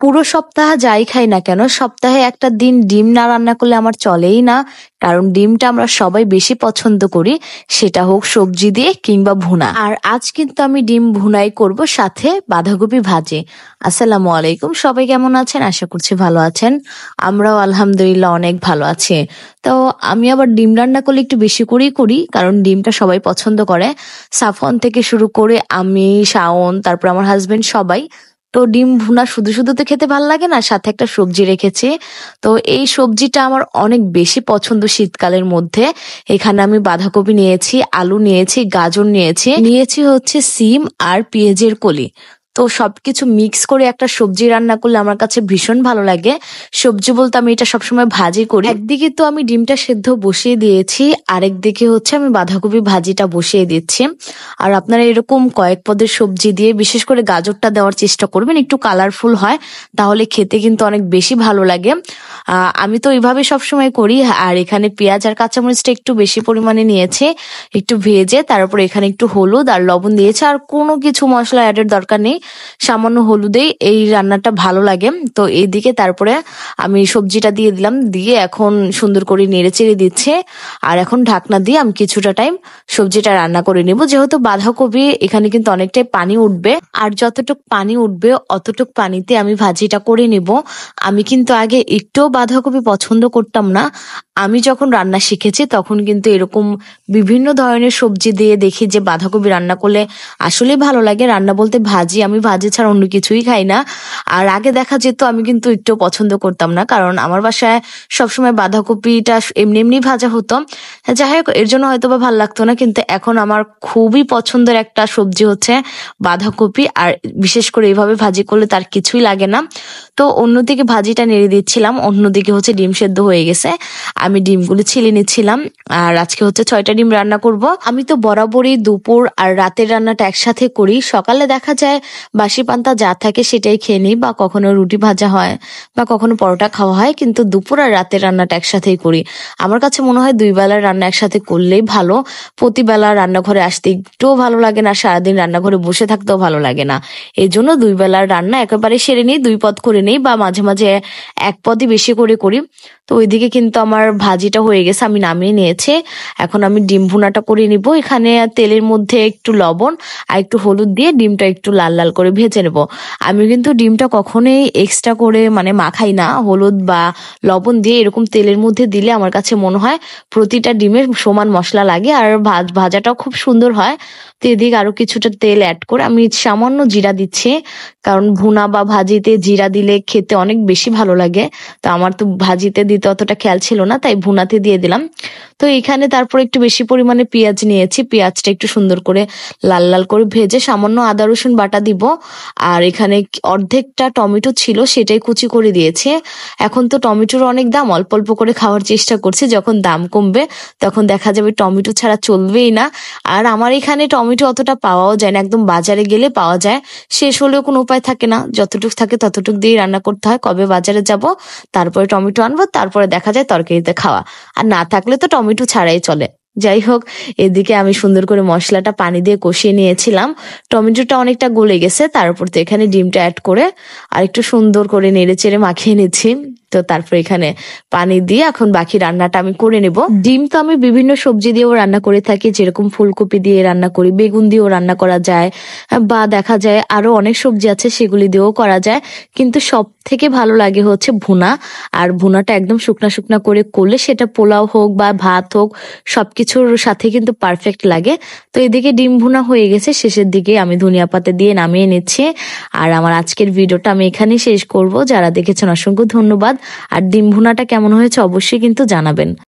পুরো সপ্তাহ যাই খাই না কেন সপ্তাহে একটা দিন ডিম না রান্না করলে আমার চলেই না। কারণ ডিমটা আমরা সবাই বেশি পছন্দ করি, সেটা হোক সবজি দিয়ে কিংবা ভুনা। আর আজ কিন্তু আমি ডিম ভুনাই করব, সাথে বাঁধাকপি ভাজি। আসসালামু আলাইকুম, সবাই কেমন আছেন? আশা করছি ভালো আছেন। আমরাও আলহামদুলিল্লাহ অনেক ভালো আছি। তো আমি আবার ডিম রান্না করলে একটু বেশি করেই করি, কারণ ডিমটা সবাই পছন্দ করে। সাফন থেকে শুরু করে আমি, শাওন, তারপর আমার হাজবেন্ড সবাই। তো ডিম ভুনা শুধু শুধু তো খেতে ভালো লাগে না, সাথে একটা সবজি রেখেছি। তো এই সবজিটা আমার অনেক বেশি পছন্দ শীতকালের মধ্যে। এখানে আমি বাঁধাকপি নিয়েছি, আলু নিয়েছি, গাজর নিয়েছি হচ্ছে সিম আর পেঁয়াজের কলি। তো সবকিছু মিক্স করে একটা সবজি রান্না করলে আমার কাছে ভীষণ ভালো লাগে। সবজি বলতে আমি এটা সবসময় ভাজি করি। একদিকে তো আমি ডিমটা সেদ্ধ বসিয়ে দিয়েছি, আরেকদিকে হচ্ছে আমি বাঁধাকপি ভাজিটা বসিয়ে দিচ্ছি। আর আপনারা এরকম কয়েক পদের সবজি দিয়ে বিশেষ করে গাজরটা দেওয়ার চেষ্টা করবেন, একটু কালারফুল হয়, তাহলে খেতে কিন্তু অনেক বেশি ভালো লাগে। আমি তো এইভাবে সবসময় করি। আর এখানে পেঁয়াজ আর কাঁচামরিচটা একটু বেশি পরিমাণে নিয়েছে, একটু ভেজে তারপর এখানে একটু হলুদ আর লবণ দিয়েছে। আর কোনো কিছু মশলা অ্যাডের দরকার নেই, সামান্য হলুদেই এই রান্নাটা ভালো লাগে। তো এইদিকে তারপরে আমি সবজিটা দিয়ে দিলাম, দিয়ে এখন সুন্দর করে নেড়ে চেড়ে দিচ্ছে। আর এখন ঢাকনা দিয়ে আমি কিছুটা টাইম সবজিটা রান্না করে নেব। যেহেতু বাঁধাকপি এখানে কিন্তু অনেকটাই পানি উঠবে, আর যতটুক পানি উঠবে অতটুক পানিতে আমি ভাজিটা করে নেব। আমি কিন্তু আগে একটুও বাঁধাকপি পছন্দ করতাম না। আমি যখন রান্না শিখেছি তখন কিন্তু এরকম বিভিন্ন ধরনের সবজি দিয়ে দেখি যে বাঁধাকপি রান্না করলে আসলে ভালো লাগে। রান্না বলতে ভাজি, আমি ভাজি ছাড়া অন্য কিছুই খাই না। আর আগে দেখা যেত আমি কিন্তু একটু পছন্দ করতাম না, কারণ আমার বাসায় সবসময় বাঁধাকপিটা এমনি এমনি ভাজা হতো। যাই হোক, এর জন্য হয়তো বা ভালো লাগতো না, কিন্তু এখন আমার খুবই পছন্দের একটা সবজি হচ্ছে বাঁধাকপি। আর বিশেষ করে এইভাবে ভাজি করলে তার কিছুই লাগে না। তো অন্যদিকে ভাজিটা নেড়ে দিচ্ছিলাম, অন্যদিকে হচ্ছে ডিম সেদ্ধ হয়ে গেছে, আমি ডিমগুলো ছিলে নিচ্ছিলাম। আর আজকে হচ্ছে 6টা ডিম রান্না করব। আমি তো বরাবরই দুপুর আর রাতের রান্নাটা একসাথে করি। সকালে দেখা যায় বাসি পান্তা যা থাকে সেটাই খেয়ে নিই, বা কখনো রুটি ভাজা হয় বা কখনো পরোটা খাওয়া হয়, কিন্তু দুপুর আর রাতের রান্নাটা একসাথেই করি। আমার কাছে মনে হয় 2 বেলার রান্না একসাথে করলেই ভালো। প্রতিবেলা রান্নাঘরে আসতে একটুও ভালো লাগে না, সারাদিন রান্নাঘরে বসে থাকতেও ভালো লাগে না। এই জন্য 2 বেলার রান্না একেবারে সেরে নিই, 2 পদ করে নিই, বা মাঝে মাঝে 1 পদই বেশি করে করি। তো ওইদিকে কিন্তু আমার ভাজিটা হয়ে গেছে, আমি নামিয়ে নিয়েছি। এখন আমি ডিম ভুনাটা করে নিব। এখানে তেলের মধ্যে একটু লবণ আর একটু হলুদ দিয়ে ডিমটা একটু লাল লাল করে ভেজে নেব। আমি কিন্তু ডিমটা কখনোই এক্সট্রা করে মাখাই না, হলুদ বা লবণ দিয়ে এরকম তেলের মধ্যে দিলে আমার কাছে মনে হয় প্রতিটা ডিমের সমান মশলা লাগে, আর ভাজাটাও খুব সুন্দর হয়। তো এদিকে আরো কিছুটা তেল অ্যাড করে আমি সামান্য জিরা দিচ্ছি, কারণ ভুনা বা ভাজিতে জিরা দিলে খেতে অনেক বেশি ভালো লাগে। তো আমার তো ভাজিতে দিতে অতটা খেয়াল ছিল না, তাই ভুনাতে দিয়ে দিলাম। তো এখানে তারপর একটু বেশি পরিমাণে পেঁয়াজ নিয়েছি, পেঁয়াজটা একটু সুন্দর করে লাল লাল করে ভেজে সামান্য আদা রসুন বাটা দিব। আর এখানে অর্ধেকটা টমেটো ছিল, সেটাই কুচি করে দিয়েছি। এখন তো টমেটোর অনেক দাম, অল্প অল্প করে খাওয়ার চেষ্টা করছি, যখন দাম কমবে তখন দেখা যাবে টমেটো ছাড়া চলবেই না। আর আমার এখানে টমেটো অতটা পাওয়াও যায় না, একদম বাজারে গেলে পাওয়া যায়, শেষ হলেও কোনো উপায় থাকে না, যতটুক থাকে ততটুক দিয়ে রান্না করতে হয়। কবে বাজারে যাব, তারপরে টমেটো আনবো, তারপরে দেখা যায় তরকারিতে খাওয়া, আর না থাকলে তো টমেটো ছাড়াই চলে। যাই হোক, এদিকে আমি সুন্দর করে মশলাটা পানি দিয়ে কষিয়ে নিয়েছিলাম, টমেটোটা অনেকটা গলে গেছে। তার উপর তো এখানে ডিমটা অ্যাড করে আর একটু সুন্দর করে নেড়ে চেড়ে মাখিয়ে নিচ্ছি। তো তারপর এখানে পানি দিয়ে এখন বাকি রান্নাটা আমি করে নেব। ডিম তো আমি বিভিন্ন সবজি দিয়েও রান্না করে থাকি, যেরকম ফুলকপি দিয়ে রান্না করি, বেগুন দিয়েও রান্না করা যায়, বা দেখা যায় আরো অনেক সবজি আছে সেগুলি দিয়েও করা যায়। কিন্তু সব থেকে ভালো লাগে হচ্ছে ভুনা। আর ভুনাটা একদম শুকনা শুকনা করে করলে সেটা পোলাও হোক বা ভাত হোক, সবকিছুর সাথে কিন্তু পারফেক্ট লাগে। তো এদিকে ডিম ভুনা হয়ে গেছে, শেষের দিকে আমি ধনিয়া পাতা দিয়ে নামিয়ে নিচ্ছি। আর আমার আজকের ভিডিওটা আমি এখানেই শেষ করব। যারা দেখেছেন অসংখ্য ধন্যবাদ। আর ডিম ভুনাটা কেমন হয়েছে অবশ্যই কিন্তু জানাবেন।